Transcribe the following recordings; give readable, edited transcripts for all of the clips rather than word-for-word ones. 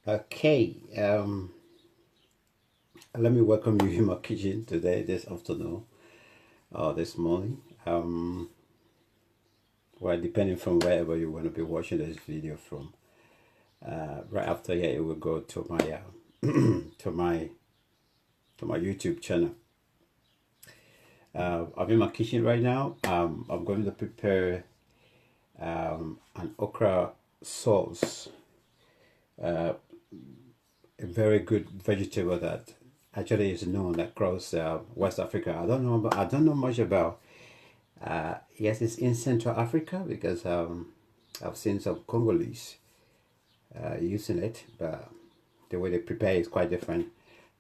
Okay, let me welcome you in my kitchen today, this afternoon, or this morning. Well, depending from wherever you want to be watching this video from. Right after here, it will go to my to my YouTube channel. I'm in my kitchen right now. I'm going to prepare an okra sauce. A very good vegetable that actually is known across West Africa. I don't know much about. Yes, it's in Central Africa because I've seen some Congolese using it, but the way they prepare is quite different.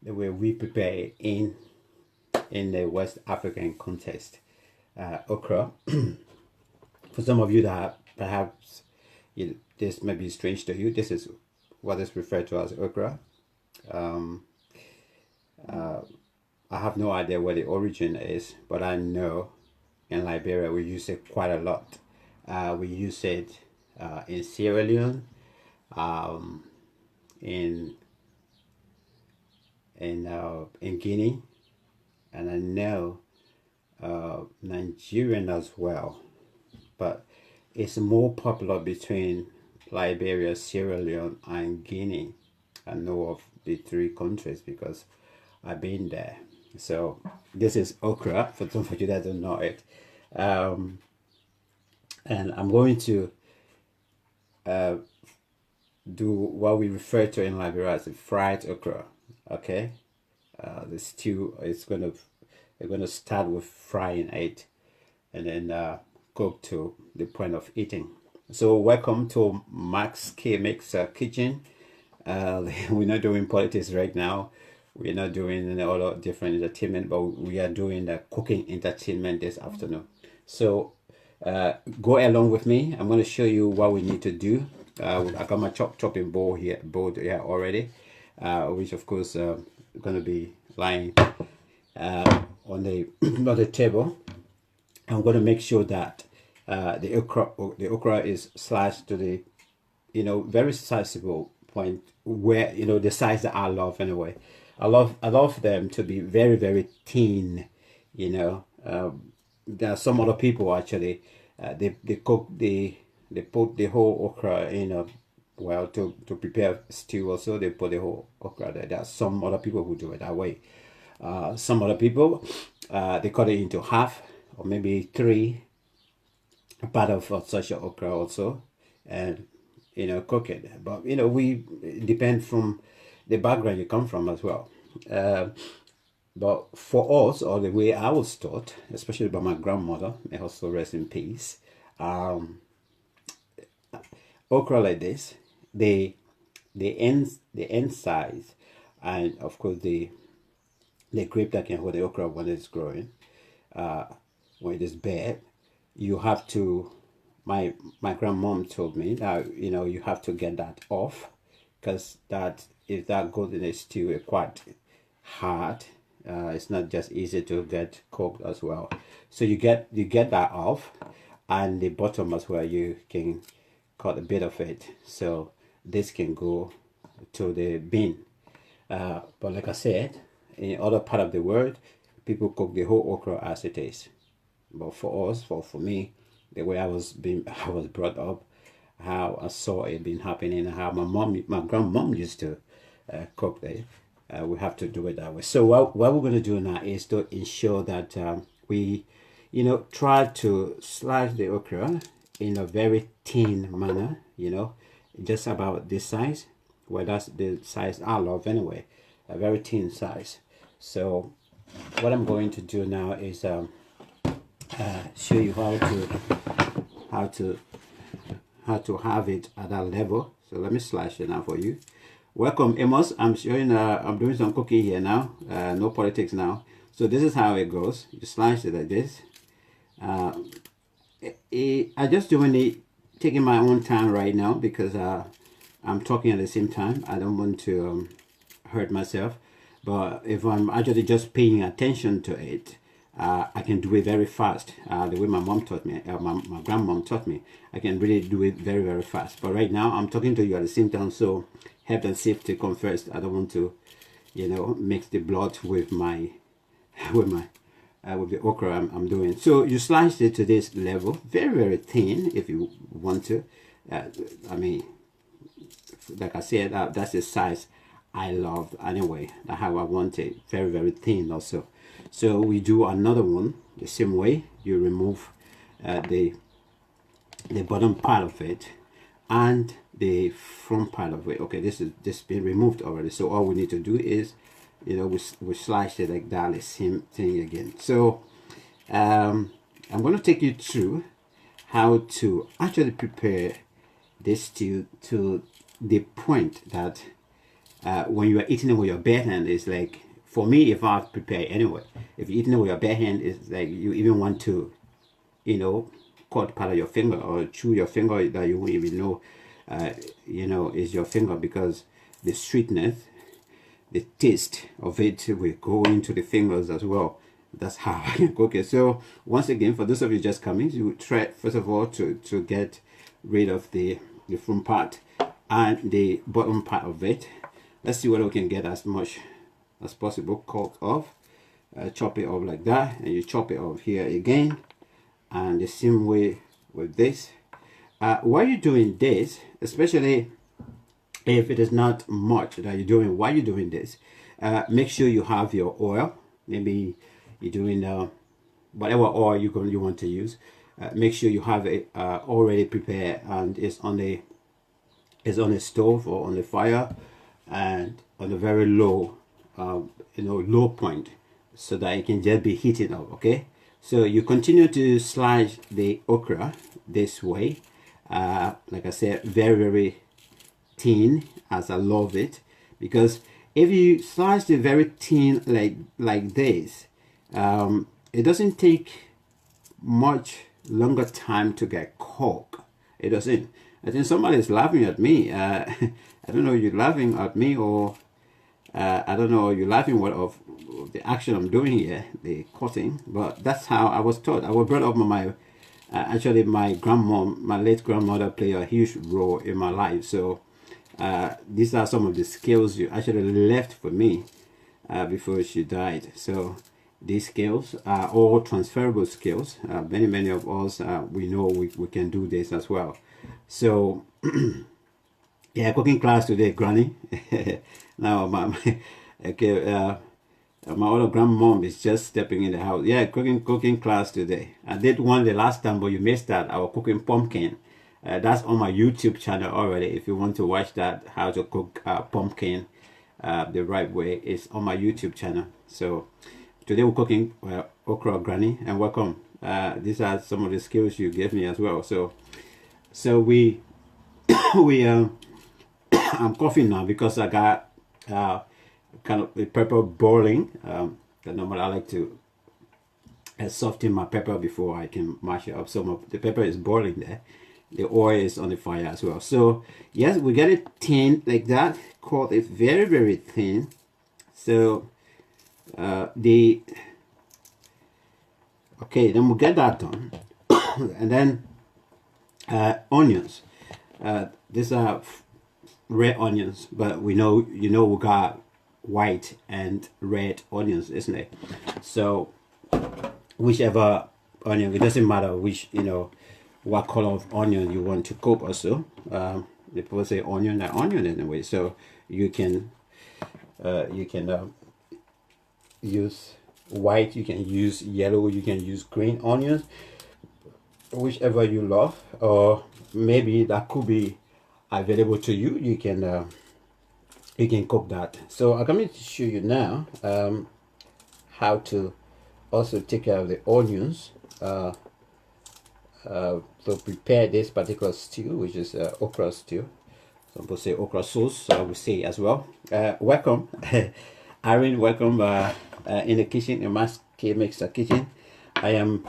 The way we prepare in the West African context, okra. For some of you that perhaps this may be strange to you, this is what is referred to as okra. I have no idea where the origin is, but I know in Liberia we use it quite a lot. We use it in Sierra Leone, in in Guinea, and I know Nigerian as well. But it's more popular between Liberia, Sierra Leone, and Guinea. I know of the three countries because I've been there. So this is okra for some of you that don't know it, and I'm going to do what we refer to in Liberia as a fried okra. Okay, the stew is we're gonna start with frying it, and then cook to the point of eating. So welcome to Max K Mix Kitchen. We're not doing politics right now. We're not doing a lot of different entertainment, but we are doing the cooking entertainment this afternoon. So go along with me. I'm going to show you what we need to do. I got my chopping board here already, which of course going to be lying on the on the table. I'm going to make sure that the okra is sliced to the very sizable point where the size that I love anyway. I love them to be very very thin. There are some other people actually they cook they put the whole okra in a well to prepare stew. Also they put the whole okra there. There are some other people who do it that way. Some other people they cut it into half or maybe three part of such a okra also, and cook it. But we depend from the background you come from as well. But for us, or the way I was taught, especially by my grandmother, may also rest in peace, okra like this, the end size, and of course the grape that can hold the okra when it's growing, when it is bare, you have to. My grandmom told me that you have to get that off, because that if that goes in a stew, it's quite hard. It's not just easy to get cooked as well. So you get that off, and the bottom as well. You can cut a bit of it, so this can go to the bin. But like I said, in other part of the world, people cook the whole okra as it is. But for us, for me, the way I was brought up, how I saw it been happening, how my grandmom used to cook it. We have to do it that way. So what we're going to do now is to ensure that we, try to slice the okra in a very thin manner. Just about this size. Well, that's the size I love anyway. A very thin size. So what I'm going to do now is show you how to have it at that level. So let me slice it now for you. Welcome, Amos. I'm showing I'm doing some cooking here now. No politics now. So this is how it goes. You slice it like this. I just doing it, taking my own time right now because I'm talking at the same time. I don't want to hurt myself. But if I'm actually just paying attention to it, I can do it very fast. The way my mom taught me, my grandmom taught me, I can really do it very, very fast. But right now, I'm talking to you at the same time, so health and safety come first. I don't want to, you know, mix the blood with my with the okra I'm doing. So you slice it to this level, very thin if you want to. I mean, like I said, that's the size I love anyway. That's how I want it, very thin also. So we do another one the same way. You remove the bottom part of it and the front part of it. Okay, this been removed already, so all we need to do is, you know, we slice it like that, the same thing again. So I'm going to take you through how to actually prepare this stew to the point that when you are eating it with your bare hand, it's like, for me, if I prepare anyway, if you're eating it with your bare hand, it's like you even want to, you know, cut part of your finger or chew your finger that you won't even know, you know, is your finger, because the sweetness, the taste of it will go into the fingers as well. That's how I can cook it. So once again, for those of you just coming, you try first of all to get rid of the front part and the bottom part of it. Let's see whether we can get as much as possible cut off. Chop it off like that, and you chop it off here again, and the same way with this. While you're doing this, especially if it is not much that you're doing while you're doing this, make sure you have your oil. Maybe you're doing whatever oil you want to use. Make sure you have it already prepared, and it's on the stove or on the fire, and on a very low you know, low point, so that it can just be heating up. Okay, so you continue to slice the okra this way, like I said, very thin, as I love it, because if you slice it very thin like this, it doesn't take much longer time to get cooked. It doesn't. I think somebody is laughing at me. I don't know if you're laughing at me, or I don't know, you're laughing of the action I'm doing here, the cutting, but that's how I was taught. I was brought up by my actually my grandmom, my late grandmother, played a huge role in my life. So these are some of the skills you actually left for me before she died. So these skills are all transferable skills. Many of us, we know we can do this as well. So yeah, cooking class today, Granny. Now my okay, my other grandmom is just stepping in the house. Yeah, cooking class today. I did one the last time, but you missed that. I was cooking pumpkin. That's on my YouTube channel already. If you want to watch that, how to cook pumpkin the right way, it's on my YouTube channel. So today we're cooking okra, Granny, and welcome. These are some of the skills you gave me as well. So we I'm coughing now because I got kind of the pepper boiling. Normally I like to soften my pepper before I can mash it up. So the pepper is boiling there. The oil is on the fire as well. So yes, we get it thin like that. Cut it very thin. So okay, then we'll get that done. And then onions. These are red onions, but we know, you know, we got white and red onions, isn't it? So whichever onion, it doesn't matter which, you know, what color of onion you want to cook also. People say onion, not onion anyway. So you can use white, you can use yellow, you can use green onions, whichever you love, or maybe that could be available to you. You can cook that. So I'm going to show you now how to also take care of the onions to prepare this particular stew, which is okra stew. Some people say okra sauce, so I will say as well. Welcome, Irene. Welcome in the kitchen, in Max Kpakio kitchen. I am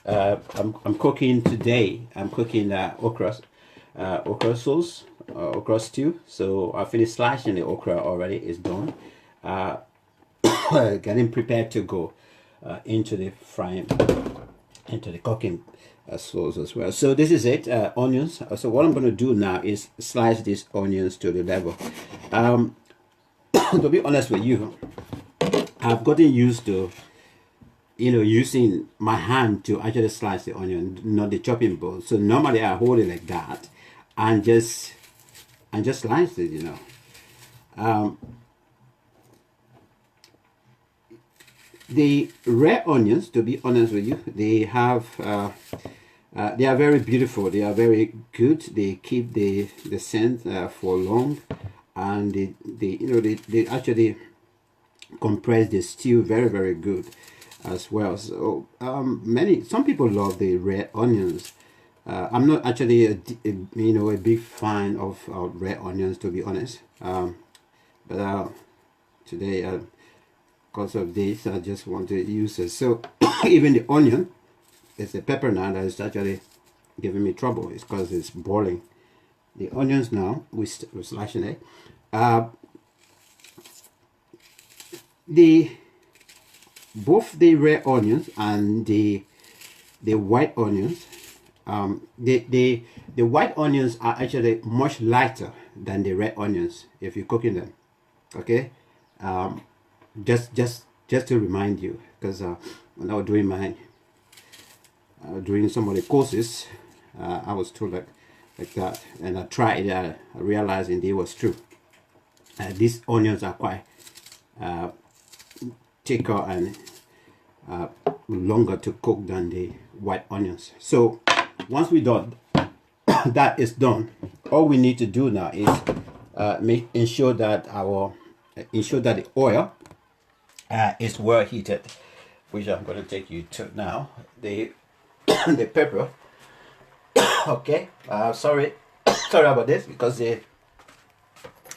I'm cooking today. I'm cooking okra sauce, okra stew. So I finished slashing the okra already. It's done. Getting prepared to go into the frying, into the cooking sauce as well. So this is it, onions. So what I'm going to do now is slice these onions to the level. To be honest with you, I've gotten used to using my hand to actually slice the onion, not the chopping board. So normally I hold it like that and just slice it. The red onions, to be honest with you, they are very beautiful. They are very good. They keep the scent for long, and they actually compress the stew very, very good as well. So some people love the red onions. I'm not actually a big fan of red onions, to be honest. But today, because of this, I just want to use it. So even the onion, it's the pepper now that is actually giving me trouble. It's because it's boiling. The onions now, we're slashing it. Both the red onions and the white onions, the white onions are actually much lighter than the red onions if you're cooking them. Okay, just to remind you, because when I was doing doing some of the courses, I was told like that, and I tried it. I realized indeed it was true. These onions are quite thicker and longer to cook than the white onions. So once we done that is done, all we need to do now is ensure that the oil is well heated, which I'm going to take you to now. The the pepper. Okay, sorry about this, because a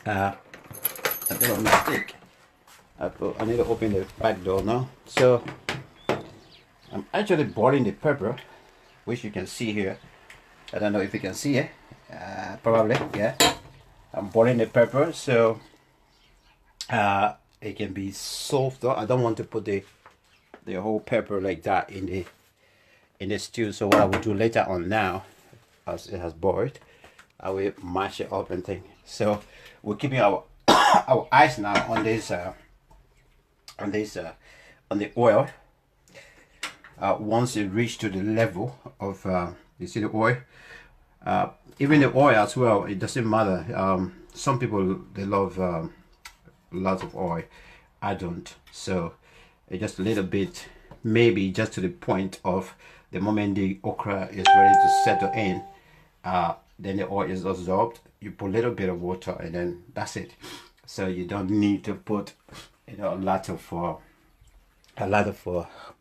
bit of mistake. I need to open the back door now. So I'm actually boiling the pepper, which you can see here. I don't know if you can see it. Probably, yeah. I'm boiling the pepper so it can be soft. I don't want to put the whole pepper like that in the stew. So what I will do later on, now as it has boiled, I will mash it up and things. So we're keeping our our eyes now on this on the oil. Once it reach to the level of you see the oil, even the oil as well, it doesn't matter. Some people, they love lots of oil. I don't. So it's just a little bit, maybe just to the point of the moment the okra is ready to settle in, then the oil is absorbed. You put a little bit of water and then that's it. So you don't need to put a lot of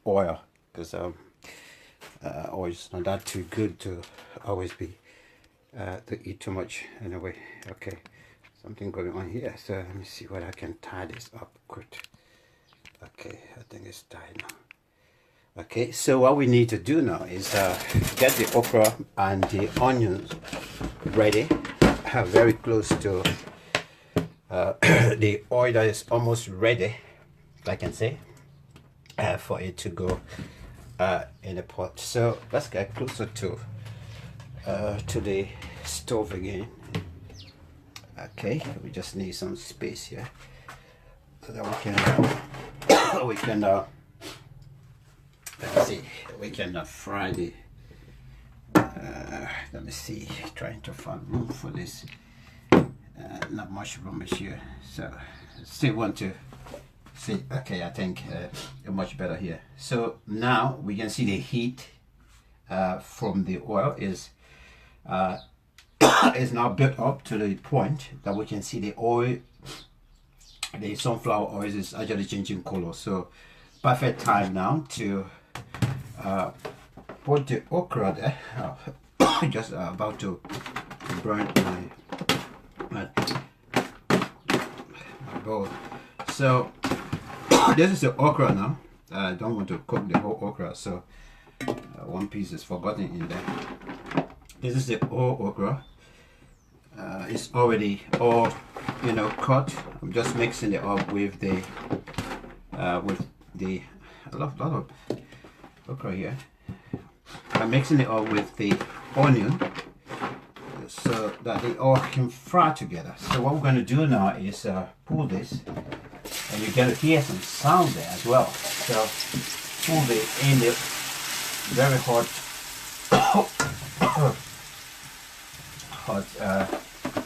oil, because oil is not that too good to always be to eat too much anyway. Okay, something going on here, so let me see whether I can tie this up quick. Okay, I think it's tied now. Okay, so what we need to do now is get the okra and the onions ready, very close to the oil that is almost ready, I can say, for it to go in the pot. So let's get closer to the stove again. Okay, we just need some space here so that we can let's see, we can fry the let me see, trying to find room for this. Not much room is here, so still want to see. Okay, I think much better here. So now we can see the heat from the oil is now built up to the point that we can see the oil, the sunflower oil, is actually changing color. So perfect time now to put the okra there. Just about to burn my bowl. So this is the okra now. I don't want to cook the whole okra, so one piece is forgotten in there. This is the whole okra. It's already all cut. I'm just mixing it up with the a lot of okra here. I'm mixing it up with the onion so that they all can fry together. So what we're going to do now is pull this, and you're going to hear some sound there as well. So pull in the very hot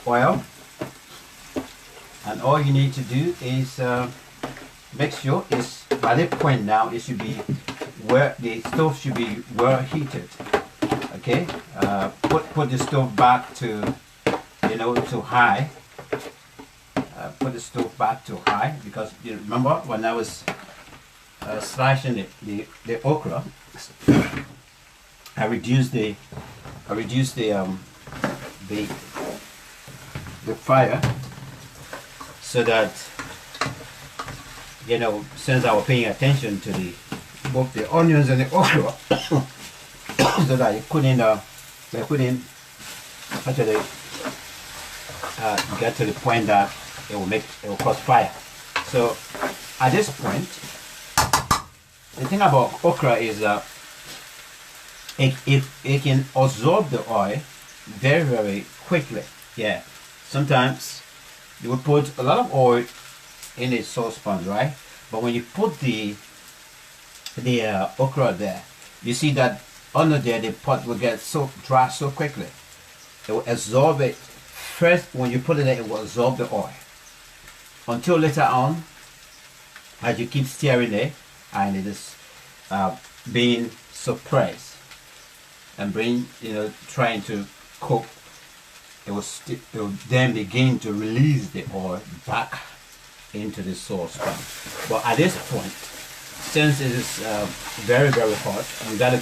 oil, and all you need to do is make sure it's by that point now it should be where the stove should be well heated. Okay, put the stove back to to high. Put the stove back to high, because you remember when I was slicing the okra, I reduced the fire so that since I was paying attention to both the onions and the okra, so that they couldn't actually get to the point that it will cause fire. So at this point, the thing about okra is that it can absorb the oil very, very quickly. Yeah, sometimes you would put a lot of oil in a saucepan, right? But when you put the okra there, you see that under there the pot will get so dry so quickly. It will absorb it. First, when you put it there, it will absorb the oil. Until later on, as you keep stirring it, and it is being suppressed and trying to cook, it will then begin to release the oil back into the saucepan. But at this point, since it is very, very hot, you got to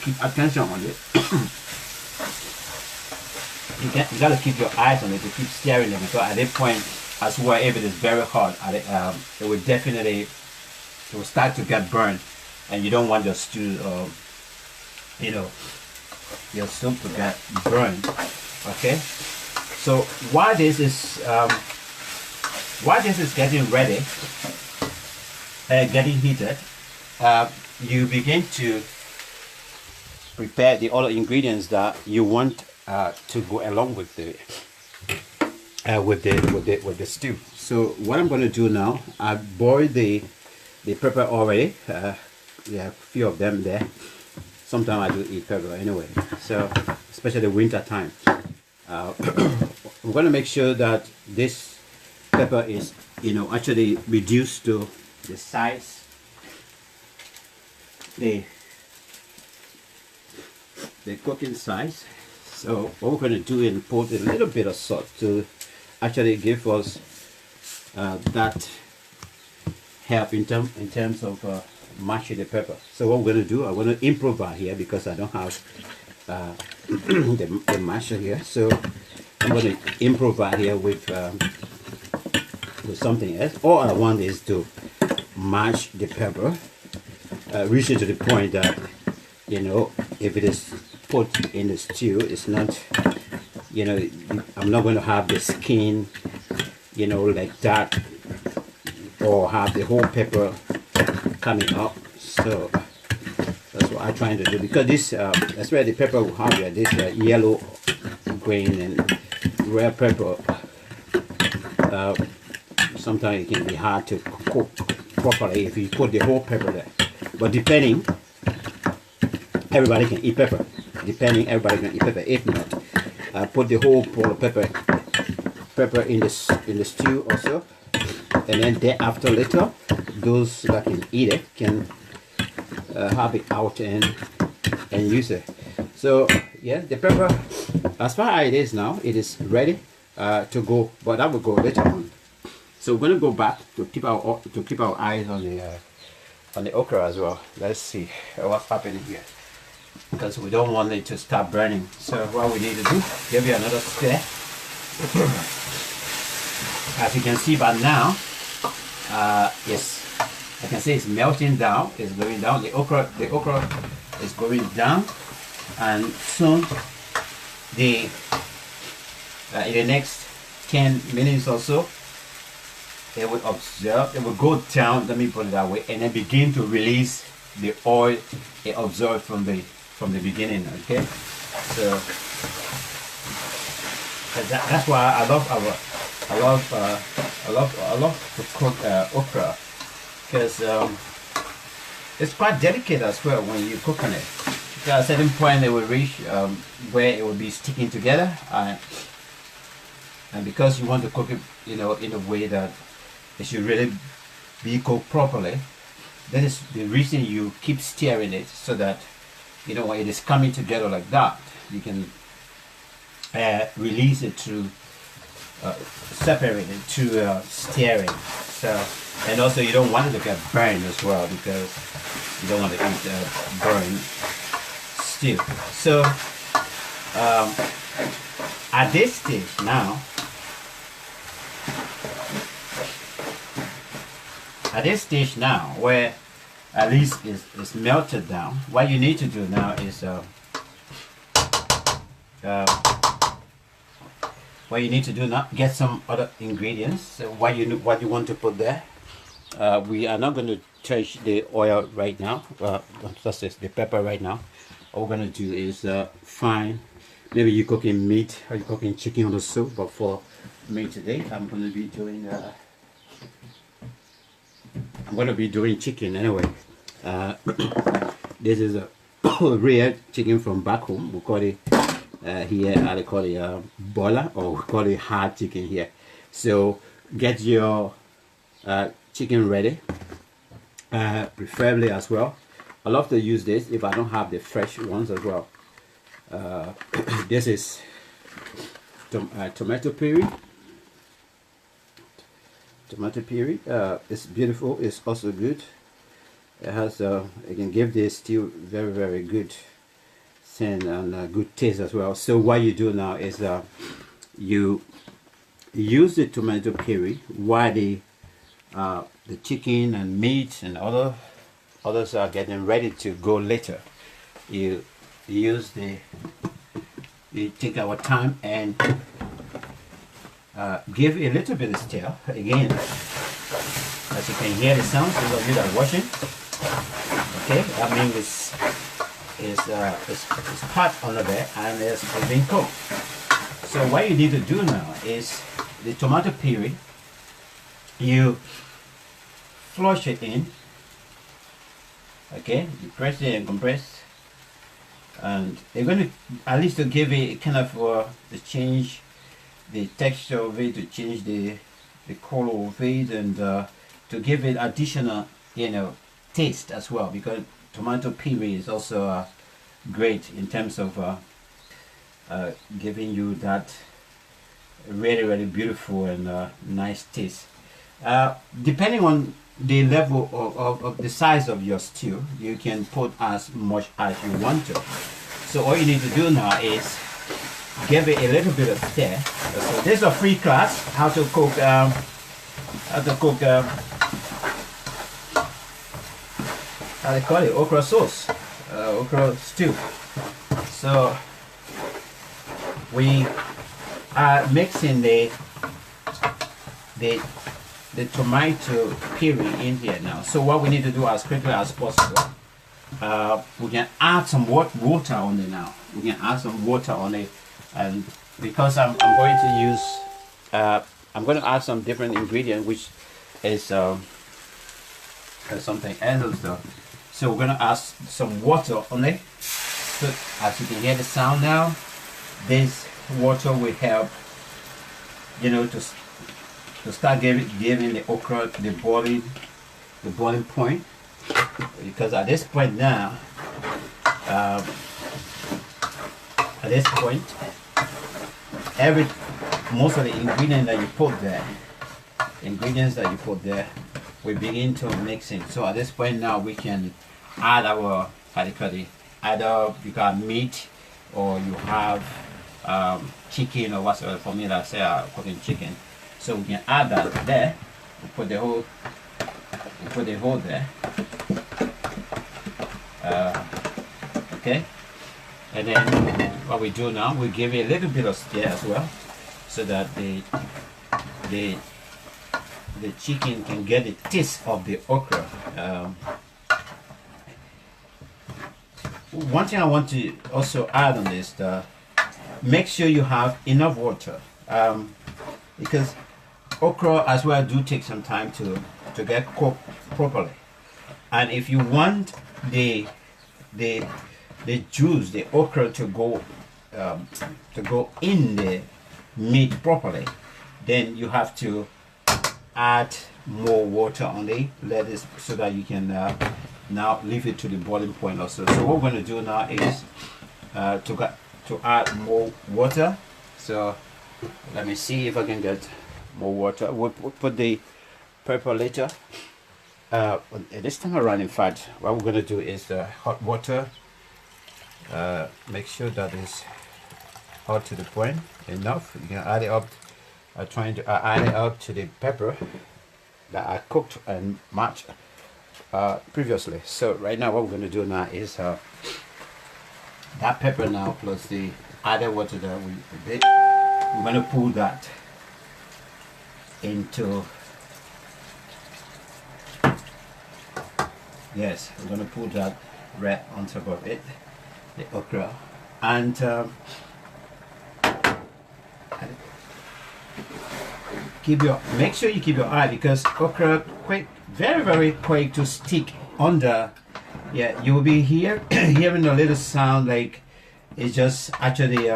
keep attention on it. You got to keep your eyes on it to keep stirring it, because at that point as well, if it is very hot, it will start to get burned, and you don't want your stew your soup to get burned. Okay, so while this is getting ready and getting heated, you begin to prepare the other ingredients that you want to go along with the stew. So what I'm going to do now, I boiled the pepper already. Yeah, a few of them there. Sometimes I do eat pepper anyway, so especially winter time. I'm going to make sure that this pepper is actually reduced to the size, the cooking size. So what we're going to do is put a little bit of salt to actually give us that help in terms of mashing the pepper. So what we're going to do, I'm going to improvise here because I don't have the masher here. So I'm going to improvise here with something else. All I want is to mash the pepper, reach it to the point that if it is put in the stew, it's not, I'm not going to have the skin, like that, or have the whole pepper coming up. So that's what I'm trying to do, because this, that's where the pepper will have this yellow grain and red pepper. Sometimes it can be hard to cook properly if you put the whole pepper there. But depending, everybody can eat pepper. Everybody can eat pepper. If not, put the whole pot of pepper in the stew also, and then thereafter later, those that can eat it can have it out and use it. So yeah, the pepper, as far as it is now, it is ready to go, but that will go later on. So we're going to go back to keep our eyes on the okra as well. Let's see what's happening here, because we don't want it to start burning. So what we need to do, give it another stir. As you can see by now, yes, I can see it's melting down. It's going down. The okra is going down, and soon in the next 10 minutes or so, it will observe. It will go down. Let me put it that way, and then begin to release the oil it absorbed from the beginning. Okay, so that's why I love to cook okra, because it's quite delicate as well when you're cooking it. Because at a certain point it will reach where it will be sticking together, and because you want to cook it, in a way that it should really be cooked properly. That is the reason you keep stirring it, so that when it is coming together like that, you can release it through separate it through stirring. So, and also you don't want it to get burned as well, because you don't want to eat burned stew. So at this stage now, where at least it's melted down, what you need to do now is what you need to do now, get some other ingredients. So what you want to put there. We are not going to touch the oil right now. That's just the pepper right now. All we're going to do is find, maybe you're cooking meat or you're cooking chicken or the soup, but for me today I'm going to be doing chicken anyway. This is a rare chicken from back home. We call it here, I call it bola, or we call it hard chicken here. So get your chicken ready, preferably as well. I love to use this if I don't have the fresh ones as well. This is tomato puree. Tomato puree. It's beautiful. It's also good. It has it can give this stew very, very good scent and good taste as well. So what you do now is you use the tomato puree while the chicken and meat and others are getting ready to go later. You take our time and give a little bit of stir again. As you can hear the sounds, those of you that are watching, okay, that means it's hot under there and it's being cooked. So what you need to do now is the tomato puree, you flush it in, okay, you press it and compress, and you're going to at least to give it kind of to change the texture of it, to change the color of it, and to give it additional taste as well, because tomato puree is also great in terms of giving you that really, really beautiful and nice taste. Depending on the level of the size of your stew, you can put as much as you want to. So all you need to do now is give it a little bit of stir. So this is a free class, how to cook how they call it, okra sauce, okra stew. So we are mixing the tomato puree in here now. So what we need to do as quickly as possible, we can add some water on it now. We can add some water on it, and because I'm going to use I'm going to add some different ingredient, which is something else though. So we're going to add some water on it. So as you can hear the sound now, this water will help to start giving the okra the boiling point, because at this point now, most of the ingredients that you put there we begin to mix in. So at this point now we can add our either you got meat or you have chicken or whatsoever. For me, let's say I'm cooking chicken, so we can add that there. We put the whole there. Okay, and then what we do now, we give it a little bit of stir as well, so that the chicken can get the taste of the okra. one thing I want to also add on this, make sure you have enough water, because okra as well do take some time to get cooked properly. And if you want the juice, the okra to go in the meat properly, then you have to add more water on the lettuce so that you can now leave it to the boiling point also. So what we're going to do now is to add more water. So let me see if I can get more water. We'll put the pepper later. This time around, in fact, what we're going to do is hot water. Make sure that it's hot to the point enough. You can add it up. Trying to add it up to the pepper that I cooked and matched previously. So right now, what we're going to do now is that pepper now plus the added water that we did. We're going to pull that into. Yes, we're going to put that right on top of it, the okra, and make sure you keep your eye, because okra very quick to stick under. Yeah, you will be hearing a little sound like it's just actually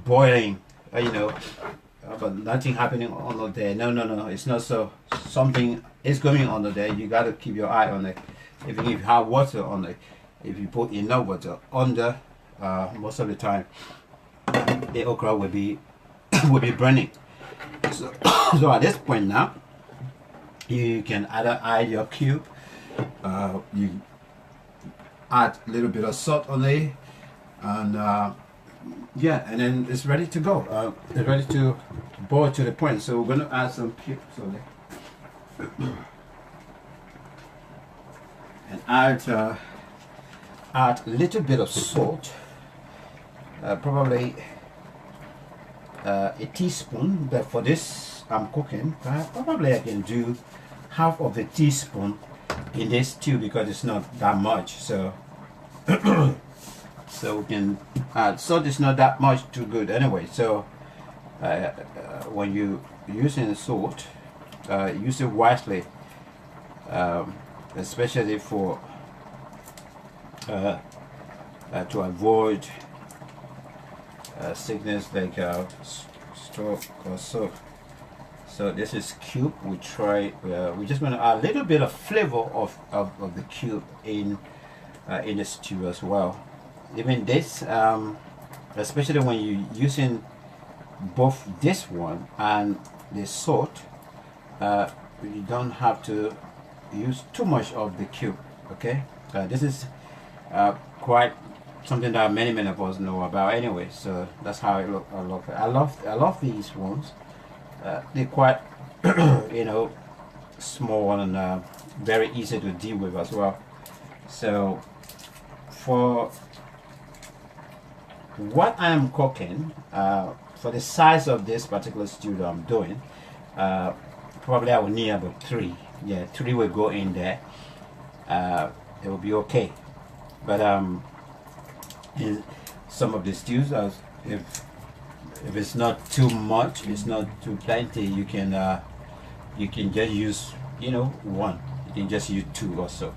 boiling, but nothing happening under there. No, it's not so. Something is going under there. You got to keep your eye on it. If you have water on it, if you put enough water under, most of the time the okra will be burning. So, so at this point now, you can either add your cube, you add a little bit of salt on it, and yeah, and then it's ready to go. It's ready to boil to the point. So we're going to add some cubes on it. And add a little bit of salt, probably a teaspoon. But for this I'm cooking, probably I can do half of a teaspoon in this too, because it's not that much. So so we can add salt. Is not that much too good anyway. So when you using salt, use it wisely. Especially for to avoid sickness like stroke or so. So this is cube. We try. We're just going to add a little bit of flavor of the cube in the stew as well. Even this, especially when you're using both this one and the salt, you don't have to use too much of the cube. Okay, this is quite something that many of us know about anyway. So that's how it look. I love these ones. They're quite small and very easy to deal with as well. So for what I am cooking, for the size of this particular stew that I'm doing, probably I will need about 3. Yeah, 3 will go in there. It will be okay. But in some of the stews, if it's not too much, it's not too plenty, you can just use 1. You can just use 2 or so.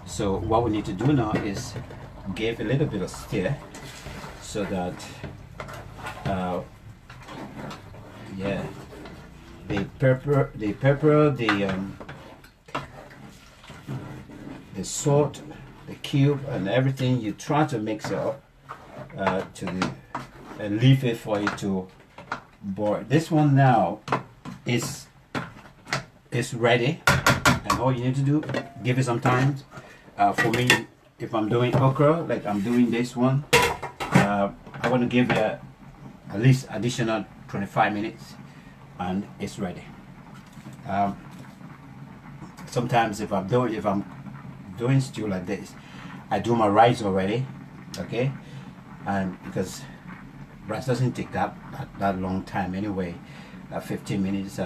So what we need to do now is give a little bit of stir, so that yeah, the pepper, the salt, the cube, and everything, you try to mix it up and leave it for it to boil. This one now is ready, and all you need to do, give it some time. For me, if I'm doing okra like I'm doing this one, I want to give it at least additional 25 minutes and it's ready. Sometimes if I'm doing stew like this, I do my rice already, okay, and because rice doesn't take that long time anyway, 15 minutes,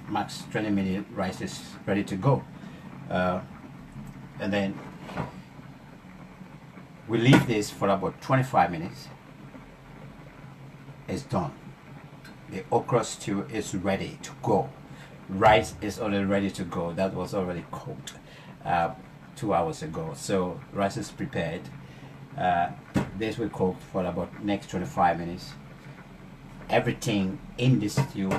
max 20 minutes, rice is ready to go. And then We leave this for about 25 minutes. It's done. The okra stew is ready to go. Rice is already ready to go. That was already cooked 2 hours ago. So rice is prepared. This will cook for about next 25 minutes. Everything in the stew,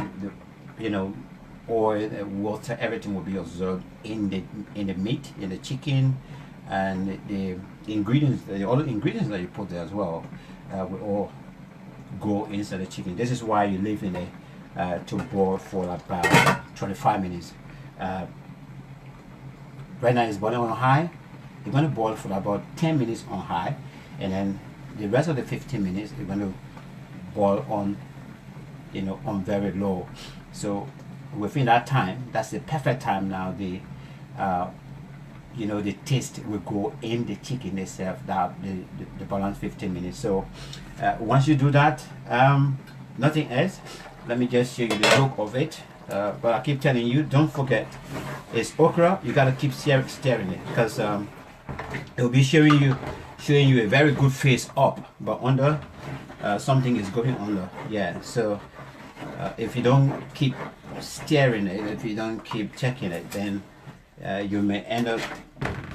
oil, water, everything will be absorbed in the meat, in the chicken, and the ingredients, all the ingredients that you put there as well, will all go inside the chicken. This is why you leave it to boil for about 25 minutes. Right now it's boiling on high. You're going to boil for about 10 minutes on high, and then the rest of the 15 minutes you're going to boil on on very low. So within that time, that's the perfect time. Now the the taste will go in the chicken itself, that the balance 15 minutes. So once you do that, nothing else. Let me just show you the look of it. But I keep telling you, don't forget, it's okra. You gotta keep stirring it, because it will be showing you a very good face up, but under something is going under. Yeah. So if you don't keep stirring it, if you don't keep checking it, then you may end up,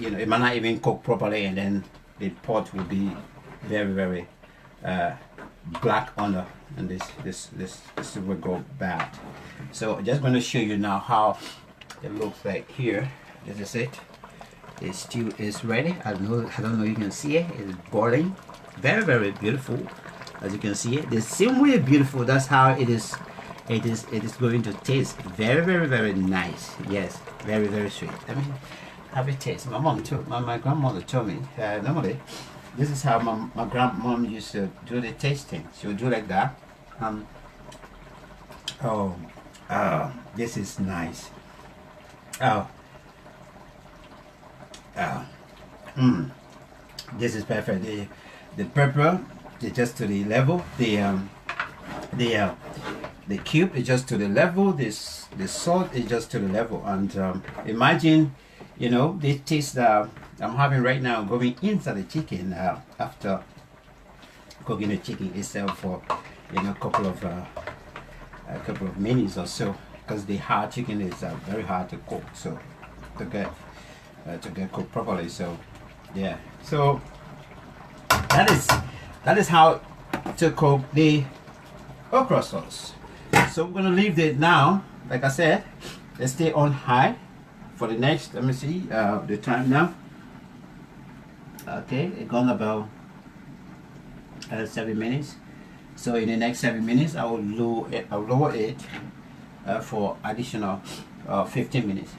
it might not even cook properly, and then the pot will be very, very black under, and this will go bad. So I'm just going to show you now how it looks like here. This is it. The stew is ready. I don't know, you can see it. It's boiling. Very, very beautiful. As you can see it, the same way beautiful, that's how it is. It is going to taste very, very, very nice. Yes, very, very sweet. I mean, have a taste. My grandmother told me normally this is how my grandmom used to do the tasting. She would do like that. This is nice. This is perfect. The pepper is just to the level. The cube is just to the level. The salt is just to the level. And imagine, the taste that I'm having right now going inside the chicken after cooking the chicken itself for a couple of minutes or so, because the hard chicken is very hard to cook. So to get cooked properly. So yeah. So that is how to cook the okra sauce. So we're gonna leave it now. Like I said, let's stay on high for the next. Let me see the time now. Okay, it's gone about 7 minutes. So in the next 7 minutes, I will lower it for additional 15 minutes.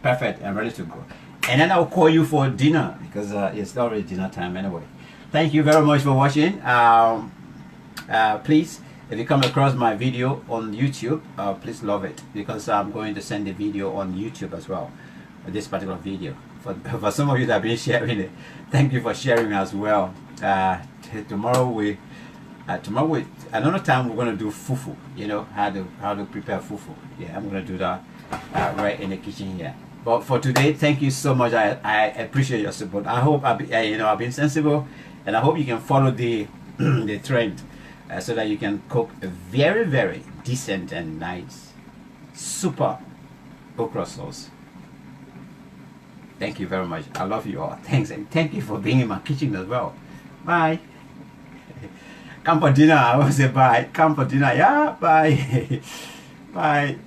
Perfect, I'm ready to go. And then I'll call you for dinner, because it's already dinner time anyway. Thank you very much for watching. Please, if you come across my video on YouTube, please love it, because I'm going to send the video on YouTube as well. This particular video, for some of you that have been sharing it, thank you for sharing as well. Tomorrow another time we're going to do fufu. How to prepare fufu. Yeah, I'm going to do that right in the kitchen here. But for today, thank you so much. I appreciate your support. I hope I've been sensible, and I hope you can follow the the trend, so that you can cook a very, very decent and nice, super okra sauce. Thank you very much. I love you all. Thanks, and thank you for being in my kitchen as well. Bye. Come for dinner. I will say bye. Come for dinner. Yeah. Bye. Bye.